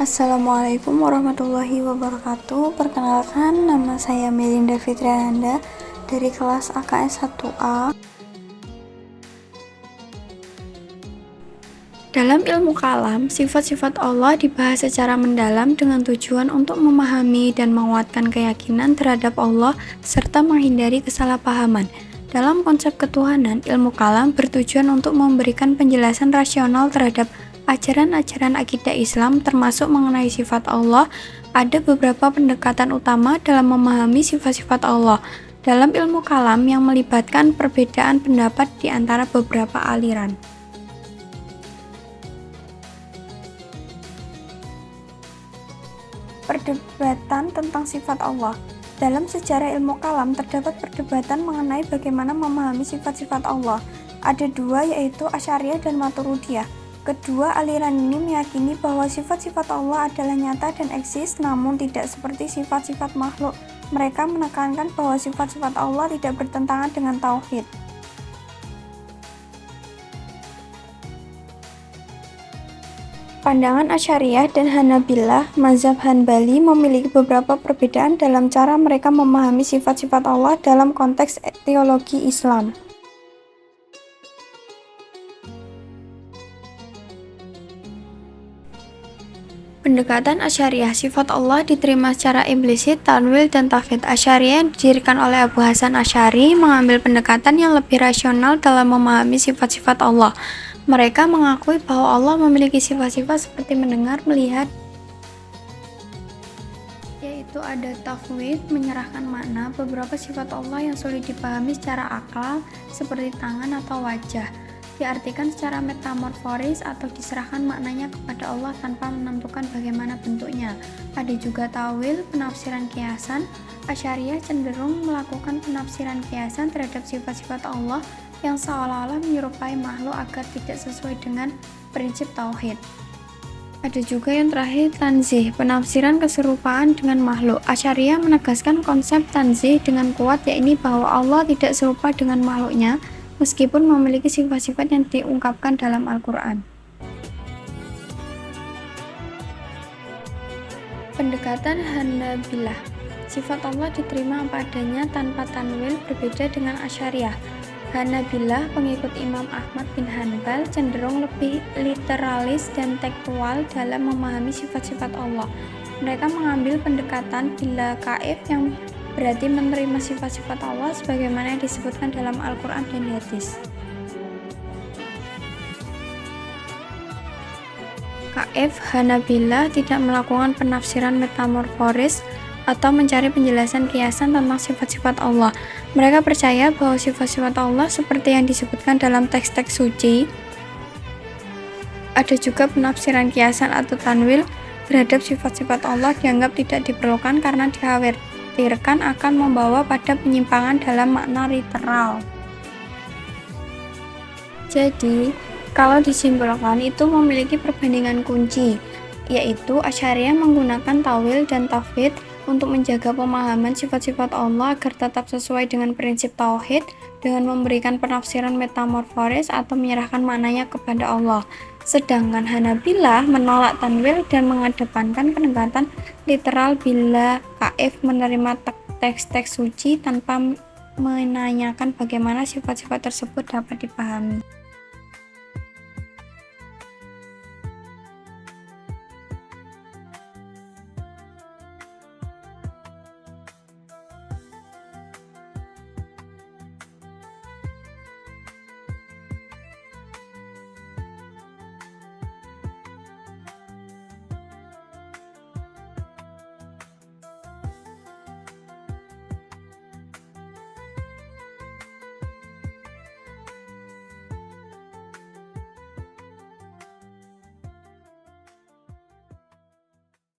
Assalamualaikum warahmatullahi wabarakatuh. Perkenalkan, nama saya Melinda Fitrianda dari kelas AKS 1A. Dalam ilmu kalam, sifat-sifat Allah dibahas secara mendalam dengan tujuan untuk memahami dan menguatkan keyakinan terhadap Allah serta menghindari kesalahpahaman. Dalam konsep ketuhanan, ilmu kalam bertujuan untuk memberikan penjelasan rasional terhadap ajaran-ajaran akidah Islam termasuk mengenai sifat Allah. Ada beberapa pendekatan utama dalam memahami sifat-sifat Allah dalam ilmu kalam yang melibatkan perbedaan pendapat di antara beberapa aliran. Perdebatan tentang sifat Allah. Dalam sejarah ilmu kalam terdapat perdebatan mengenai bagaimana memahami sifat-sifat Allah. Ada dua, yaitu Asy'ariyah dan Maturidiyah. Kedua aliran ini meyakini bahwa sifat-sifat Allah adalah nyata dan eksis, namun tidak seperti sifat-sifat makhluk. Mereka menekankan bahwa sifat-sifat Allah tidak bertentangan dengan tauhid. Pandangan Asy'ariyah dan Hanabilah, mazhab Hanbali, memiliki beberapa perbedaan dalam cara mereka memahami sifat-sifat Allah dalam konteks teologi Islam. Pendekatan Asy'ariyah, sifat Allah diterima secara implisit, tanwil, dan tafwid. Asy'ariyah yang didirikan oleh Abu Hasan Asy'ari mengambil pendekatan yang lebih rasional dalam memahami sifat-sifat Allah. Mereka mengakui bahwa Allah memiliki sifat-sifat seperti mendengar, melihat, yaitu ada tafwid, menyerahkan makna. Beberapa sifat Allah yang sulit dipahami secara akal, seperti tangan atau wajah, diartikan secara metamorforis atau diserahkan maknanya kepada Allah tanpa menentukan bagaimana bentuknya. Ada juga tawil, penafsiran kiasan. Asy'ariyah cenderung melakukan penafsiran kiasan terhadap sifat-sifat Allah yang seolah-olah menyerupai makhluk agar tidak sesuai dengan prinsip tauhid. Ada juga yang terakhir, tanzih, penafsiran keserupaan dengan makhluk. Asy'ariyah menegaskan konsep tanzih dengan kuat, yakni bahwa Allah tidak serupa dengan makhluknya meskipun memiliki sifat-sifat yang diungkapkan dalam Al-Quran. Pendekatan Hanabilah, sifat Allah diterima apa adanya tanpa tanwil, berbeda dengan Asy'ariyah. Hanabilah, pengikut Imam Ahmad bin Hanbal, cenderung lebih literalis dan tekstual dalam memahami sifat-sifat Allah. Mereka mengambil pendekatan bila kaif yang berarti menerima sifat-sifat Allah sebagaimana yang disebutkan dalam Al-Quran dan hadis. Kaif Hanabilah tidak melakukan penafsiran metamorforis atau mencari penjelasan kiasan tentang sifat-sifat Allah. Mereka percaya bahwa sifat-sifat Allah seperti yang disebutkan dalam teks-teks suci. Ada juga penafsiran kiasan atau tanwil terhadap sifat-sifat Allah dianggap tidak diperlukan karena dikhawatirkan akan membawa pada penyimpangan dalam makna literal. Jadi, kalau disimpulkan itu memiliki perbandingan kunci, yaitu Asy'ariyah menggunakan tawil dan tafwid untuk menjaga pemahaman sifat-sifat Allah agar tetap sesuai dengan prinsip tauhid dengan memberikan penafsiran metamorforis atau menyerahkan maknanya kepada Allah. Sedangkan Hanabilah menolak tanwil dan mengedepankan pendekatan literal bila kaif menerima teks-teks suci tanpa menanyakan bagaimana sifat-sifat tersebut dapat dipahami.